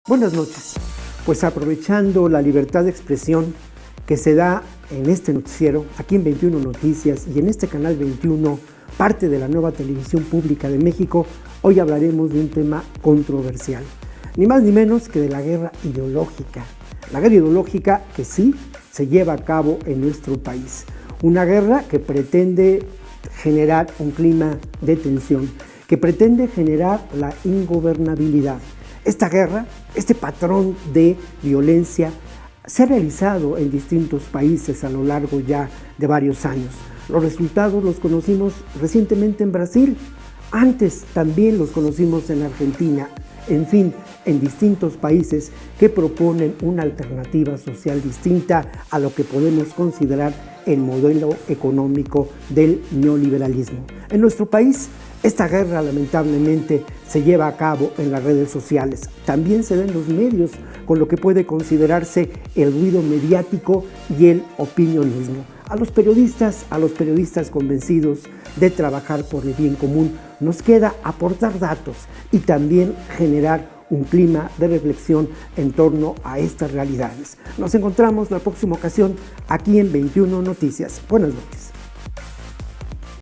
Buenas noches. Pues aprovechando la libertad de expresión que se da en este noticiero, aquí en 21 Noticias y en este canal 21, parte de la nueva televisión pública de México, hoy hablaremos de un tema controversial. Ni más ni menos que de la guerra ideológica. La guerra ideológica que sí se lleva a cabo en nuestro país. Una guerra que pretende generar un clima de tensión, que pretende generar la ingobernabilidad. Esta guerra, este patrón de violencia, se ha realizado en distintos países a lo largo ya de varios años. Los resultados los conocimos recientemente en Brasil, antes también los conocimos en Argentina, en fin, en distintos países que proponen una alternativa social distinta a lo que podemos considerar el modelo económico del neoliberalismo. En nuestro país, esta guerra lamentablemente se lleva a cabo en las redes sociales. También se da en los medios, con lo que puede considerarse el ruido mediático y el opinionismo. A los periodistas convencidos de trabajar por el bien común, nos queda aportar datos y también generar un clima de reflexión en torno a estas realidades. Nos encontramos la próxima ocasión aquí en 21 Noticias. Buenas noches.